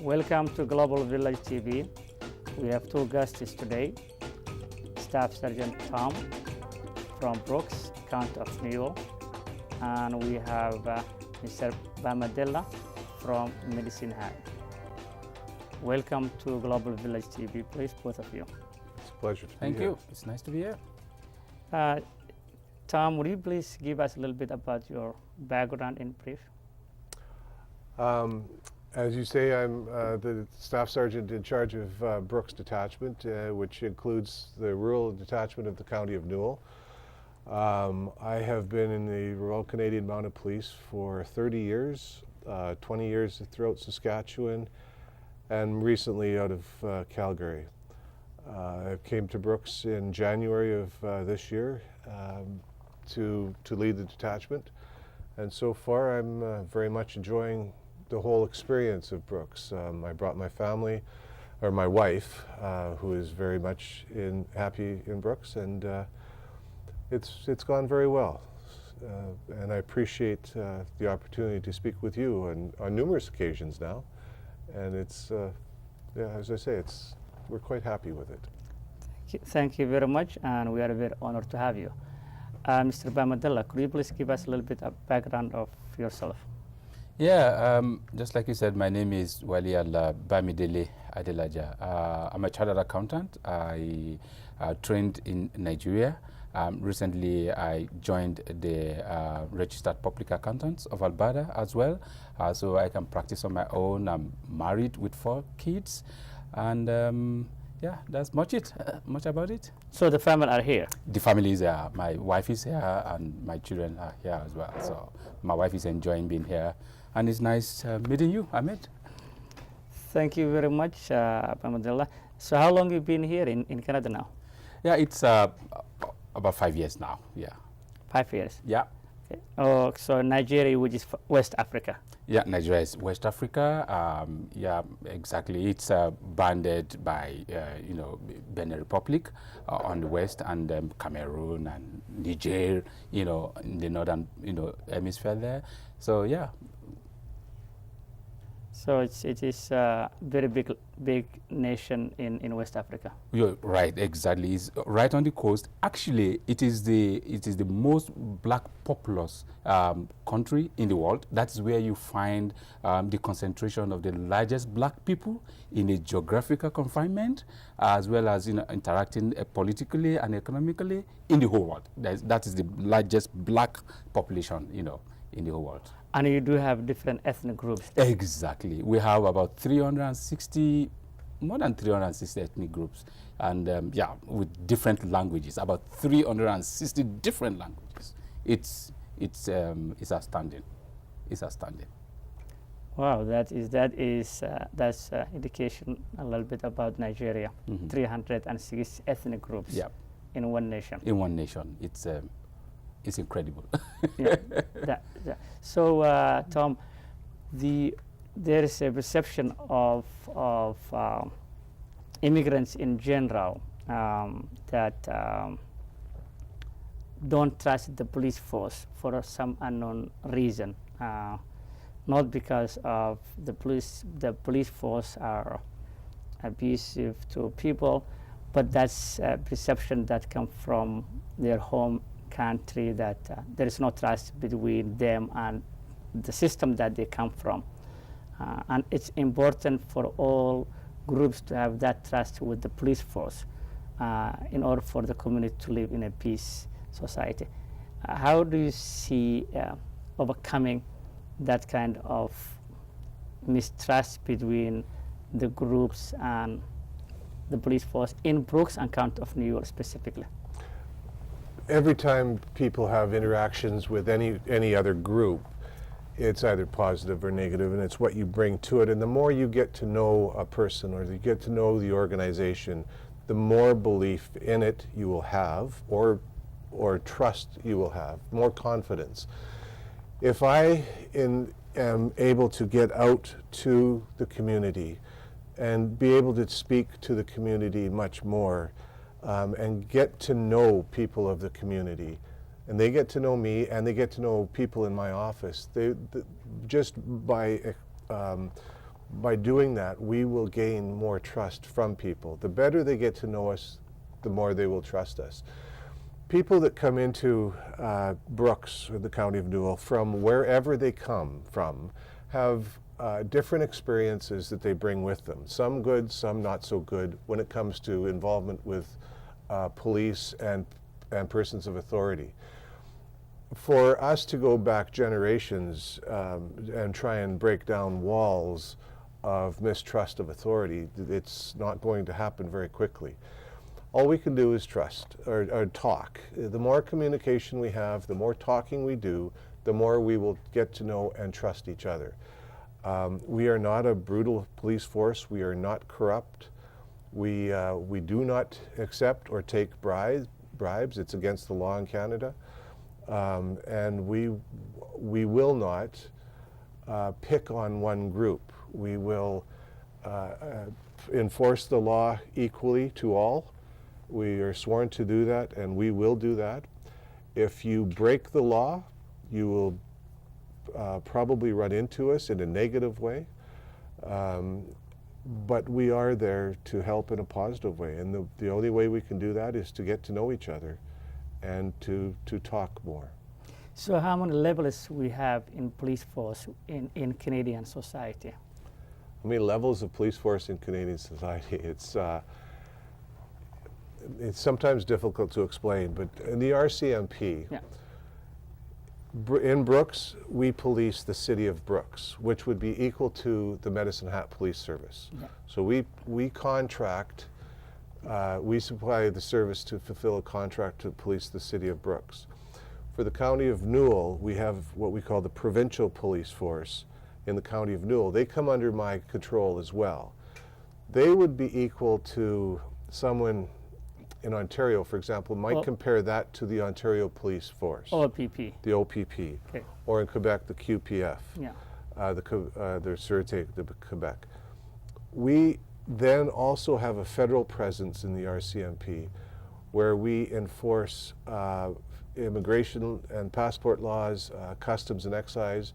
Welcome to Global Village TV. We have two guests today, Staff Sergeant Tom from Brooks, County of New York, and we have Mr. Bamidele from Medicine Hat. Welcome to Global Village TV, please, both of you. It's a pleasure to be here. Thank you. It's nice to be here. Tom, would you please give us a little bit about your background in brief? As you say, I'm the Staff Sergeant in charge of Brooks Detachment, which includes the rural detachment of the County of Newell. I have been in the Royal Canadian Mounted Police for 30 years, 20 years throughout Saskatchewan, and recently out of Calgary. I came to Brooks in January of this year to lead the detachment, and so far I'm very much enjoying the whole experience of Brooks. I brought my family, or my wife, who is very much happy in Brooks, and it's gone very well. And I appreciate the opportunity to speak with you on numerous occasions now. And it's, yeah, as I say, we're quite happy with it. Thank you very much, and we are very honored to have you. Mr. Bamidele, could you please give us a little bit of background of yourself? Yeah, just like you said, my name is Bamidele Adelaja. I'm a chartered accountant. I trained in Nigeria. Recently, I joined the Registered Public Accountants of Alberta as well, so I can practice on my own. I'm married with 4 kids, and yeah, that's much about it. So the family are here? The family is here. My wife is here, and my children are here as well. So my wife is enjoying being here, and it's nice meeting you, Ahmed. Thank you very much, Bamidele. So how long have you been here in Canada now? Yeah, it's about 5 years now, yeah. 5 years? Yeah. Okay. Oh, so Nigeria, which is West Africa? Yeah, Nigeria is West Africa. Yeah, exactly. It's bounded by, you know, Benin Republic on the west, and Cameroon and Niger, you know, in the northern, you know, hemisphere there. So, yeah. So it is a very big nation in West Africa. You're right, exactly. It's right on the coast. Actually, it is the most black populous country in the world. That's where you find the concentration of the largest black people in a geographical confinement, as well as, you know, interacting politically and economically in the whole world. That is the largest black population, you know, in the whole world. And you do have different ethnic groups? Exactly. We have about 360, more than 360 ethnic groups, and yeah, with different languages, about 360 different languages. It's astounding. It's astounding. Wow, that's indication a little bit about Nigeria. 360 ethnic groups. Yeah. In one nation. In one nation. It's incredible. Yeah, So, Tom, there is a perception of immigrants in general that don't trust the police force for some unknown reason. Not because of the police force are abusive to people, but that's a perception that comes from their home country, that there is no trust between them and the system that they come from. And it's important for all groups to have that trust with the police force in order for the community to live in a peace society. How do you see overcoming that kind of mistrust between the groups and the police force in Brooks and County of New York specifically? Every time people have interactions with any other group, it's either positive or negative, and it's what you bring to it. And the more you get to know a person, or you get to know the organization, the more belief in it you will have, or trust you will have, more confidence. If I am able to get out to the community and be able to speak to the community much more, and get to know people of the community, and they get to know me, and they get to know people in my office. Just by by doing that, we will gain more trust from people. The better they get to know us, the more they will trust us. People that come into Brooks, or the County of Newell, from wherever they come from, have different experiences that they bring with them. Some good, some not so good, when it comes to involvement with police and persons of authority. For us to go back generations and try and break down walls of mistrust of authority, it's not going to happen very quickly. All we can do is trust, or talk. The more communication we have, the more talking we do, the more we will get to know and trust each other. We are not a brutal police force. We are not corrupt. We do not accept or take bribes. It's against the law in Canada. And we will not pick on one group. We will enforce the law equally to all. We are sworn to do that, and we will do that. If you break the law, you will probably run into us in a negative way. But we are there to help in a positive way. And the only way we can do that is to get to know each other and to talk more. So how many levels we have in police force in Canadian society? How many levels of police force in Canadian society? It's sometimes difficult to explain, but in the RCMP, Yeah. In Brooks, we police the city of Brooks, which would be equal to the Medicine Hat Police Service. Yeah. So we contract, we supply the service to fulfill a contract to police the city of Brooks. For the County of Newell, we have what we call the provincial police force in the County of Newell. They come under my control as well. They would be equal to someone in Ontario, for example, might compare that to the Ontario Police Force. OPP. The OPP. Okay. Or in Quebec, the QPF. Yeah. The Sûreté de Quebec. We then also have a federal presence in the RCMP where we enforce immigration and passport laws, customs and excise,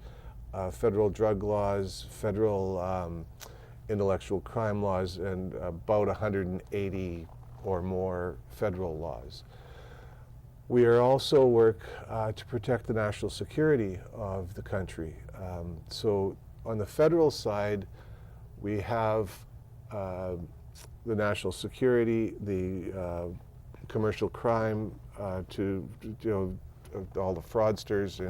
federal drug laws, federal intellectual crime laws, and about 180 or more federal laws. We are also work to protect the national security of the country. So on the federal side, we have the national security, the commercial crime, to all the fraudsters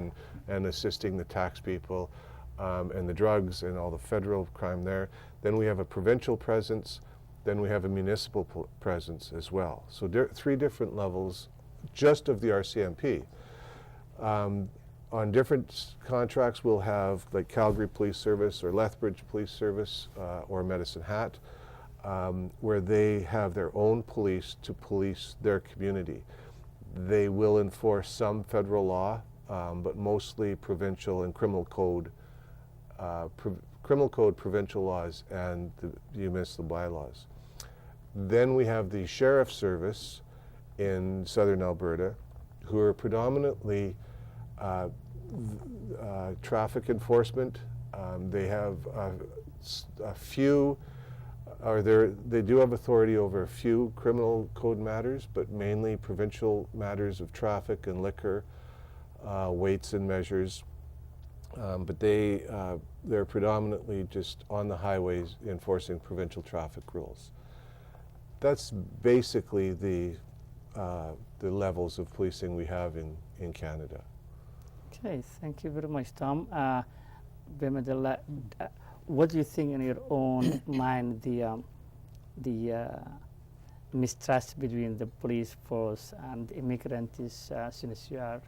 and assisting the tax people, and the drugs and all the federal crime there. Then we have a provincial presence. Then we have a municipal presence as well. So three different levels just of the RCMP. On different contracts, we'll have like Calgary Police Service or Lethbridge Police Service or Medicine Hat, where they have their own police to police their community. They will enforce some federal law, but mostly provincial and criminal code, provincial laws, and the municipal bylaws. Then we have the Sheriff's Service in southern Alberta, who are predominantly traffic enforcement. They have a few, or they do have authority over a few criminal code matters, but mainly provincial matters of traffic and liquor, weights and measures. But they're predominantly just on the highways enforcing provincial traffic rules. That's basically the levels of policing we have in Canada. Okay, thank you very much, Tom. Bamidele, what do you think in your own mind the mistrust between the police force and the immigrant is, since you are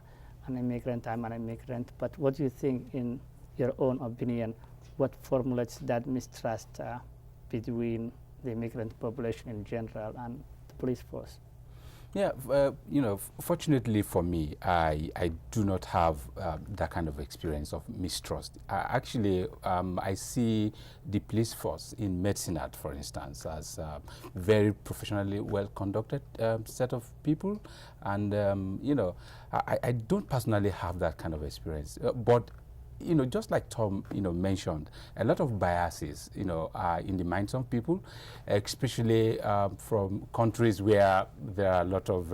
an immigrant, I'm an immigrant, but what do you think in your own opinion, what formulates that mistrust between the immigrant population in general and the police force? Yeah, fortunately for me, I do not have that kind of experience of mistrust. Actually, I see the police force in Medicine Hat, for instance, as a very professionally well-conducted set of people. And, I don't personally have that kind of experience. But just like Tom, mentioned, a lot of biases, are in the minds of people, especially from countries where there are a lot of,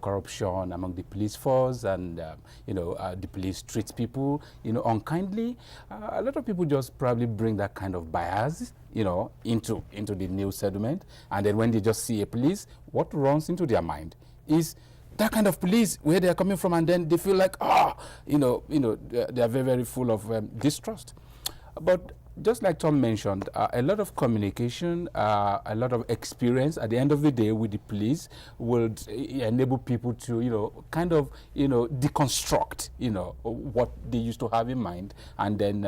corruption among the police force, and the police treats people, unkindly. A lot of people just probably bring that kind of bias, into the new settlement, and then when they just see a police, what runs into their mind is that kind of police, where they are coming from, and then they feel like, they are very, very full of distrust. But just like Tom mentioned, a lot of communication, a lot of experience at the end of the day with the police would enable people to, deconstruct, what they used to have in mind, and then,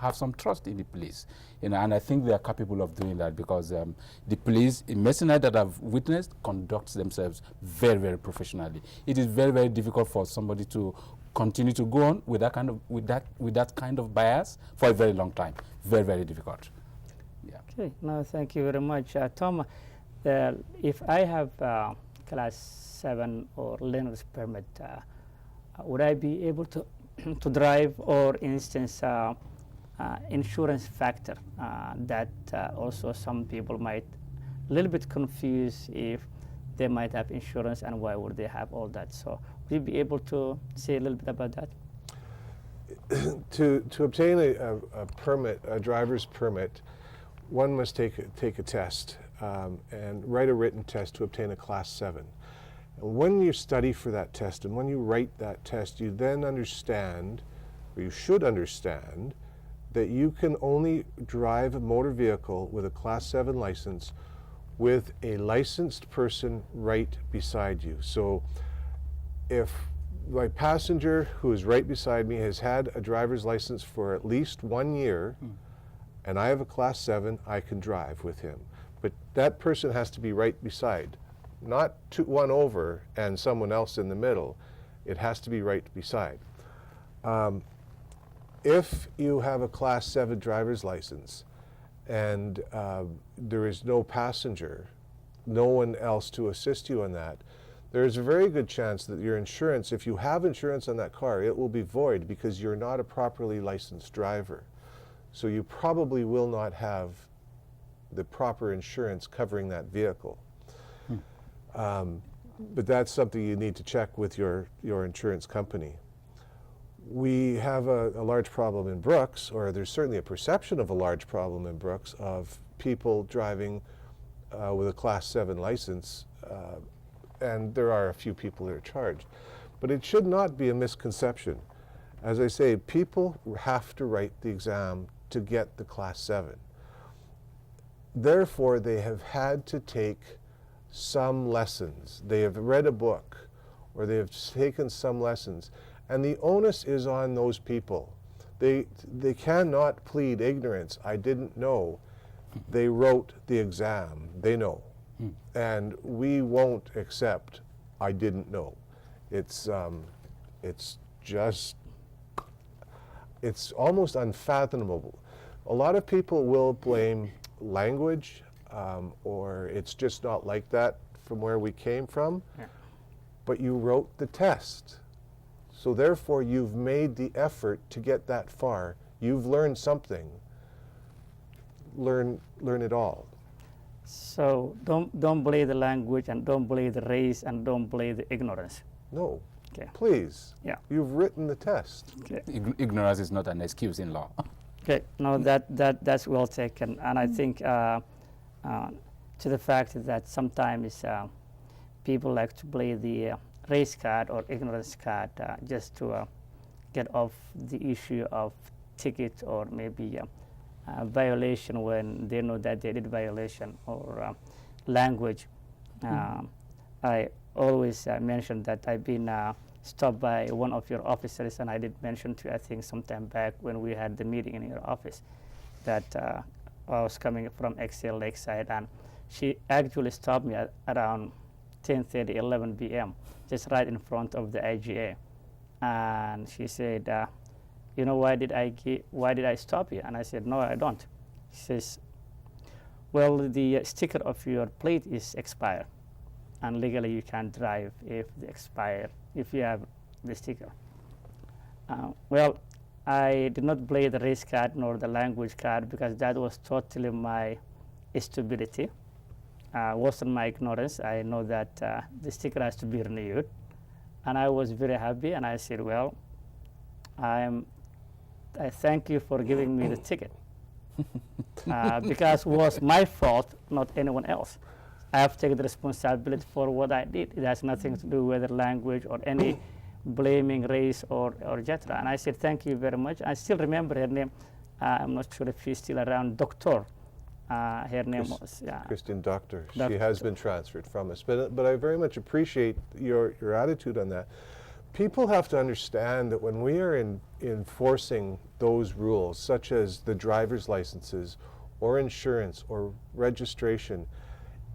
have some trust in the police. And I think they are capable of doing that, because the police, in mercenaries that I've witnessed, conducts themselves very, very professionally. It is very, very difficult for somebody to continue to go on with that kind of bias for a very long time. Very, very difficult. Yeah. Okay. No, thank you very much, Tom. If I have class 7 or learner's permit, would I be able to to drive, or instance insurance factor that also some people might a little bit confused if they might have insurance, and why would they have all that? So would you be able to say a little bit about that? To obtain a permit, a driver's permit, one must take a test and write a written test to obtain a class 7. And when you study for that test, and when you write that test, you then understand, or you should understand, that you can only drive a motor vehicle with a class 7 license with a licensed person right beside you. So if my passenger who is right beside me has had a driver's license for at least 1 year, and I have a class 7, I can drive with him. But that person has to be right beside, not one over and someone else in the middle. It has to be right beside. If you have a class 7 driver's license and there is no passenger, no one else to assist you on that, there's a very good chance that your insurance, if you have insurance on that car, it will be void, because you're not a properly licensed driver. So you probably will not have the proper insurance covering that vehicle. But that's something you need to check with your insurance company. We have a large problem in Brooks, or there's certainly a perception of a large problem in Brooks, of people driving with a class 7 license, and there are a few people that are charged. But it should not be a misconception. As I say, people have to write the exam to get the class 7. Therefore, they have had to take some lessons. They have read a book, or they have taken some lessons, and the onus is on those people. They cannot plead ignorance. I didn't know. They wrote the exam. They know. And we won't accept I didn't know. It's almost unfathomable. A lot of people will blame language, or it's just not like that from where we came from. Yeah. But you wrote the test. So therefore you've made the effort to get that far. You've learned something. Learn it all. So don't blame the language, and don't blame the race, and don't blame the ignorance. No. Okay. Please. Yeah. You've written the test. Okay. Ignorance is not an excuse in law. Okay. No, that's well taken, and I think to the fact that sometimes people like to play the race card or ignorance card just to get off the issue of ticket, or maybe violation when they know that they did violation, or language. I always mention that I've been stopped by one of your officers, and I did mention to you, I think sometime back when we had the meeting in your office, that I was coming from XL Lakeside, and she actually stopped me at around 10:30, 11 p.m., just right in front of the IGA. And she said, you know, why did I stop you? And I said, no, I don't. She says, well, the sticker of your plate is expired, and legally you can't drive if you have the sticker. Well, I did not play the race card nor the language card because that was totally my stupidity. Wasn't my ignorance. I know that the sticker has to be renewed. And I was very happy, and I said, well, I thank you for giving me the ticket. Because it was my fault, not anyone else. I have taken the responsibility for what I did. It has nothing to do with the language or any blaming race or etc. And I said, thank you very much. I still remember her name. I'm not sure if she's still around. Doctor. Her name was Christine Doctor. She Doctor. has been transferred from us. But I very much appreciate your attitude on that. People have to understand that when we are enforcing those rules, such as the driver's licenses or insurance or registration,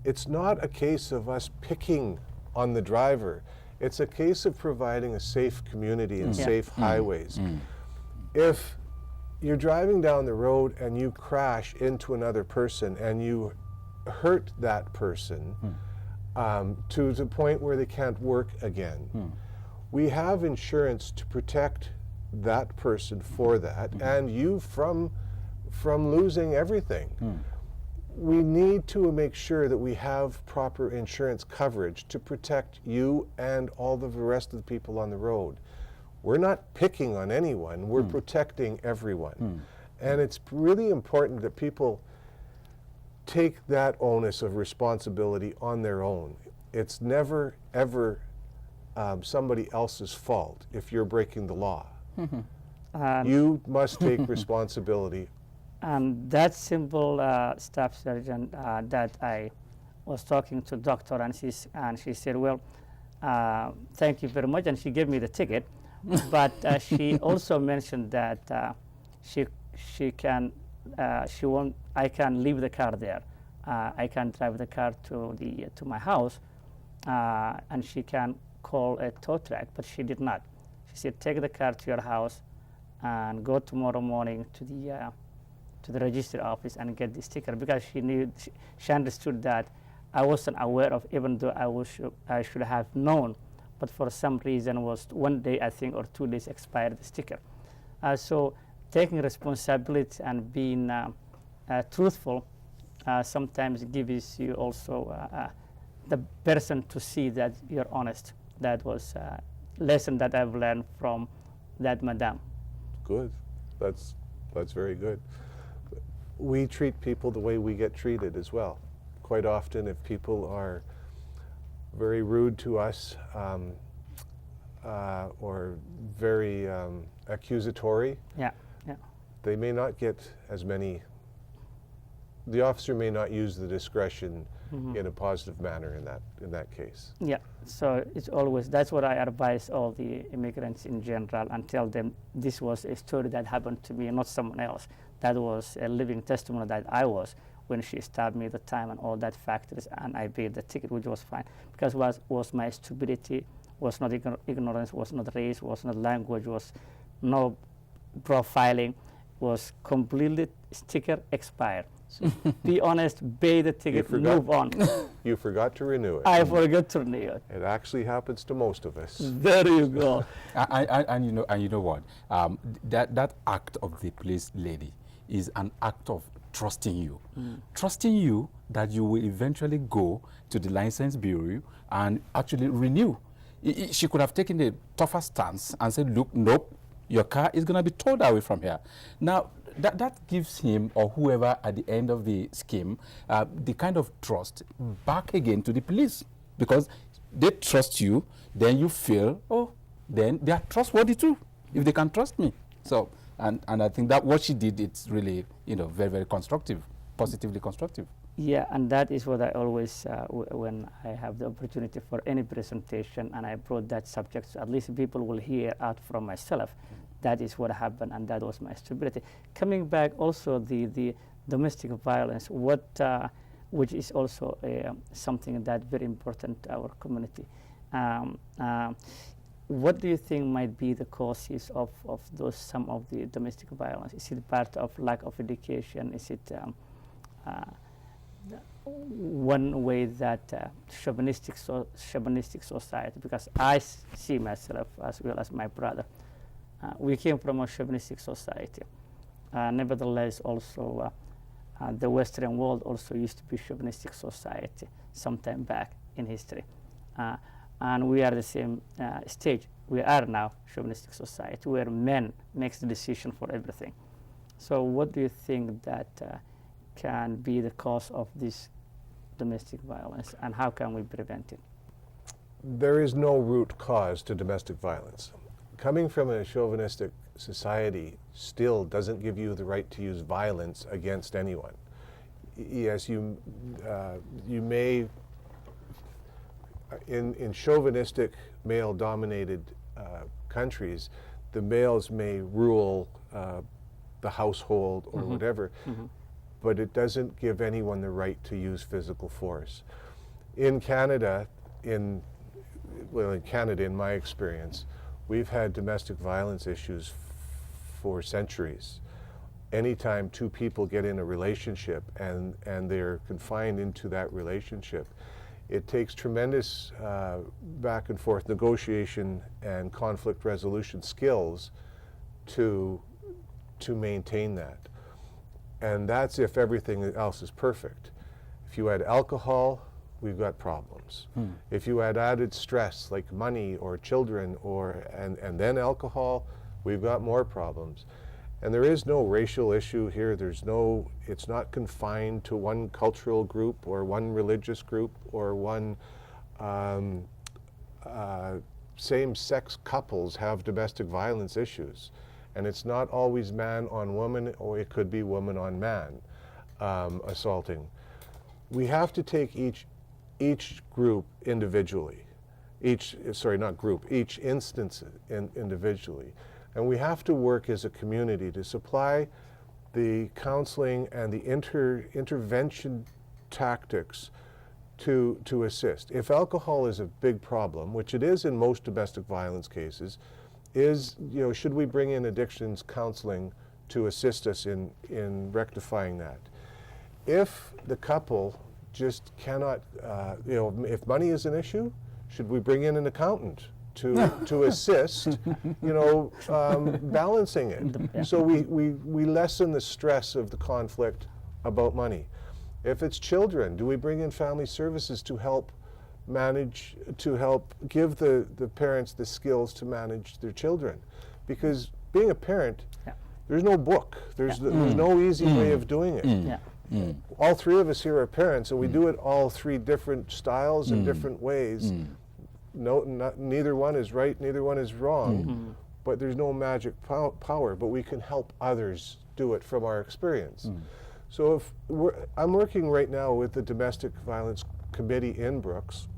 it's not a case of us picking on the driver. It's a case of providing a safe community and safe highways. If you're driving down the road and you crash into another person and you hurt that person to the point where they can't work again, we have insurance to protect that person for that and you from losing everything. We need to make sure that we have proper insurance coverage to protect you and all the rest of the people on the road. We're not picking on anyone, we're protecting everyone. And it's really important that people take that onus of responsibility on their own. It's never, ever somebody else's fault if you're breaking the law. You must take responsibility. And that simple staff sergeant that I was talking to doctor, and she said, well, thank you very much, and she gave me the ticket. But she also mentioned that I can leave the car there. I can drive the car to my house, and she can call a tow truck, but she did not. She said, take the car to your house and go tomorrow morning to the registry office and get the sticker, because she understood that I wasn't aware of, even though I should have known, but for some reason was 1 day, I think, or 2 days expired the sticker. So taking responsibility and being truthful sometimes gives you also the person to see that you're honest. That was a lesson that I've learned from that madam. Good. That's very good. We treat people the way we get treated as well. Quite often, if people are very rude to us or very accusatory, they may not get as many. The officer may not use the discretion in a positive manner in that case. Yeah, so it's always, that's what I advise all the immigrants in general, and tell them this was a story that happened to me, not someone else. That was a living testimony that I was when she stabbed me at the time and all that factors, and I paid the ticket, which was fine, because was my stupidity, was not ignorance, was not race, was not language, was no profiling, was completely sticker expired. So be honest, pay the ticket, move on. You forgot to renew it. I forgot to renew it. It actually happens to most of us. There you go. And you know what? That act of the police lady is an act of trusting you. Trusting you that you will eventually go to the license bureau and actually renew. She could have taken a tougher stance and said, look, nope, your car is going to be towed away from here. Now, that gives him or whoever at the end of the scheme the kind of trust back again to the police, because they trust you, then you feel, oh, then they are trustworthy too, if they can trust me. So, and I think that what she did, it's really, very, very constructive, positively constructive. Yeah, and that is what I always, when I have the opportunity for any presentation and I brought that subject, so at least people will hear out from myself. That is what happened, and that was my stupidity. Coming back also the domestic violence, which is also something that very important to our community. What do you think might be the causes of some of the domestic violence? Is it part of lack of education? Is it one way that chauvinistic society? Because I see myself as well as my brother. We came from a chauvinistic society. Nevertheless, also the Western world also used to be chauvinistic society sometime back in history. And we are the same stage. We are now chauvinistic society where men makes the decision for everything. So what do you think that can be the cause of this domestic violence, and how can we prevent it? There is no root cause to domestic violence. Coming from a chauvinistic society still doesn't give you the right to use violence against anyone. Yes, you may, in chauvinistic male-dominated countries, the males may rule the household or whatever, but it doesn't give anyone the right to use physical force. In Canada, in Canada, in my experience, we've had domestic violence issues for centuries. Anytime two people get in a relationship and they're confined into that relationship, it takes tremendous back and forth negotiation and conflict resolution skills to maintain that. And that's if everything else is perfect. If you add alcohol, we've got problems. If you add added stress like money or children and then alcohol, we've got more problems. And there is no racial issue here. It's not confined to one cultural group or one religious group or one same-sex couples have domestic violence issues. And it's not always man on woman, or it could be woman on man assaulting. We have to take each group individually, each instance individually. And we have to work as a community to supply the counseling and the intervention tactics to assist. If alcohol is a big problem, which it is in most domestic violence cases, should we bring in addictions counseling to assist us in rectifying that? If the couple just cannot, if money is an issue, should we bring in an accountant to assist, balancing it? So we lessen the stress of the conflict about money. If it's children, do we bring in family services to help manage, to help give the parents the skills to manage their children? Because being a parent, there's no book, there's no easy way of doing it. All three of us here are parents, and we do it all three different styles and different ways. Neither one is right, neither one is wrong, but there's no magic power, but we can help others do it from our experience. So I'm working right now with the Domestic Violence Committee in Brooks,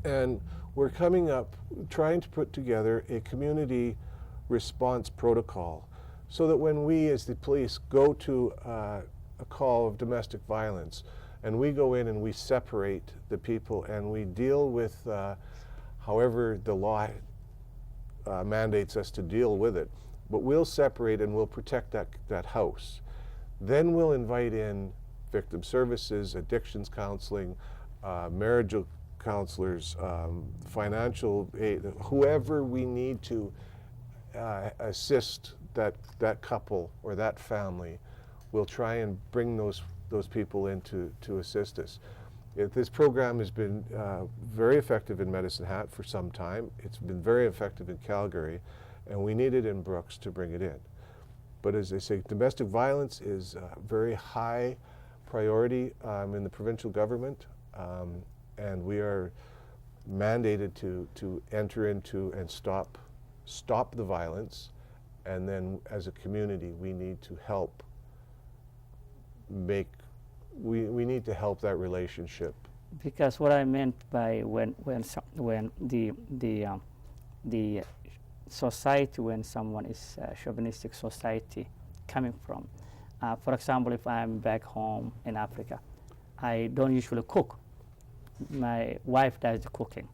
and we're trying to put together a community response protocol so that when we as the police go to a call of domestic violence, and we go in and we separate the people and we deal with however the law mandates us to deal with it, but we'll separate and we'll protect that house. Then we'll invite in victim services, addictions counseling, marital counselors, financial aid, whoever we need to assist that couple or that family. We'll try and bring those people in to assist us. This program has been very effective in Medicine Hat for some time. It's been very effective in Calgary, and we need it in Brooks to bring it in. But as I say, domestic violence is a very high priority in the provincial government, and we are mandated to enter into and stop the violence, and then as a community we need to help we need to help that relationship. Because what I meant by when the society, when someone is a chauvinistic society coming from, for example, if I'm back home in Africa, I don't usually cook. My wife does the cooking.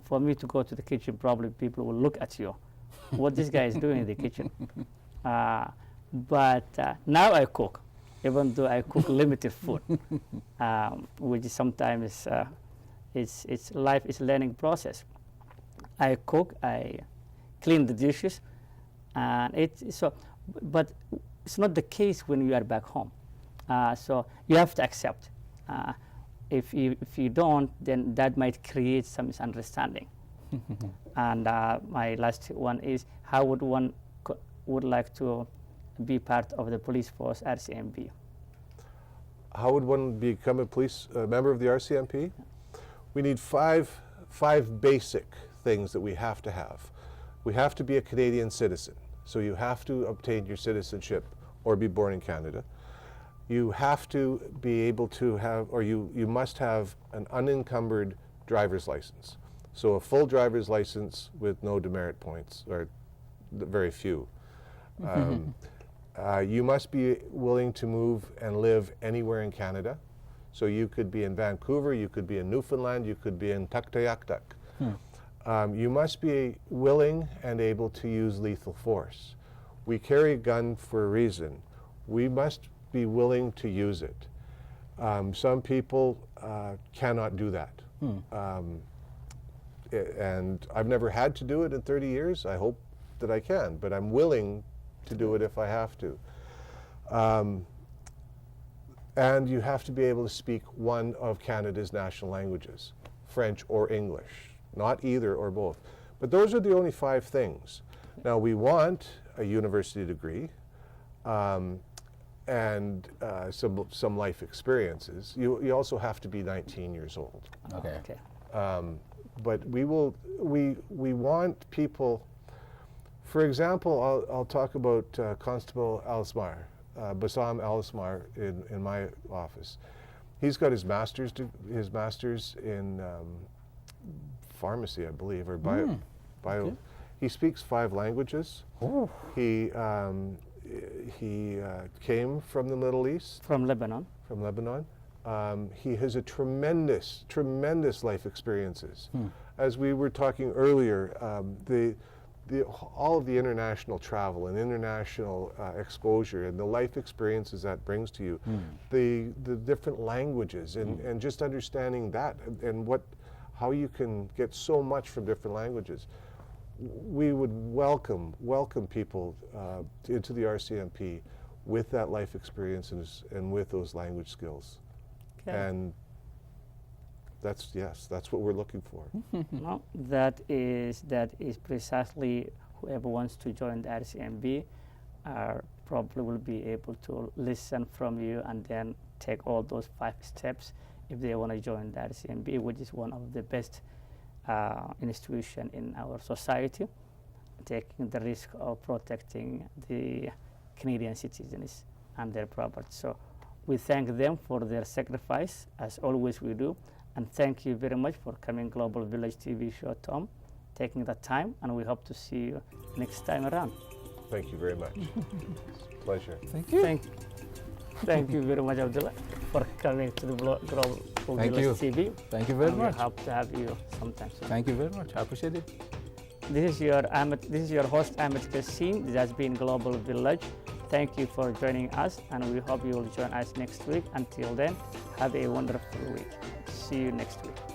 For me to go to the kitchen, probably people will look at you, what this guy is doing in the kitchen. But now I cook, even though I cook limited food, which sometimes life is learning process. I cook, I clean the dishes, And but it's not the case when you are back home. So you have to accept. If you don't, then that might create some misunderstanding. And my last one is, how would one would like to be part of the police force RCMP? How would one become a member of the RCMP? We need five basic things that we have to have. We have to be a Canadian citizen, so you have to obtain your citizenship or be born in Canada. You have to be able to have, or you must have an unencumbered driver's license. So a full driver's license with no demerit points, or very few. You must be willing to move and live anywhere in Canada. So you could be in Vancouver, you could be in Newfoundland, you could be in Tuktoyaktuk. You must be willing and able to use lethal force. We carry a gun for a reason. We must be willing to use it. Some people cannot do that. And I've never had to do it in 30 years. I hope that I can, but I'm willing to do it if I have to. And you have to be able to speak one of Canada's national languages, French or English, not either or both. But those are the only 5 things. Now, we want a university degree and some life experiences. You also have to be 19 years old. Okay. But we want people. For example, I'll talk about Constable Alismar, Bassam Alismar in my office. He's got his master's in pharmacy, I believe, or bio. Okay. He speaks 5 languages. Oh. He came from the Middle East. From Lebanon. From Lebanon. He has a tremendous life experiences. As we were talking earlier, all of the international travel and international exposure and the life experiences that brings to you, the different languages and just understanding that and how you can get so much from different languages. We would welcome people into the RCMP with that life experiences and with those language skills. Okay. And that's what we're looking for. No, that is precisely whoever wants to join the RCMP probably will be able to listen from you and then take all those 5 steps if they want to join the RCMP, which is one of the best institution in our society, taking the risk of protecting the Canadian citizens and their property. So we thank them for their sacrifice, as always we do. And thank you very much for coming Global Village TV show, Tom, taking the time, and we hope to see you next time around. Thank you very much. It's a pleasure. Thank you. Thank you very much, Abdullah, for coming to the Global Village TV. Thank you very much. We hope to have you sometime soon. Thank you very much. I appreciate it. This is your host, Ahmed Kassim. This has been Global Village. Thank you for joining us, and we hope you will join us next week. Until then, have a wonderful week. See you next week.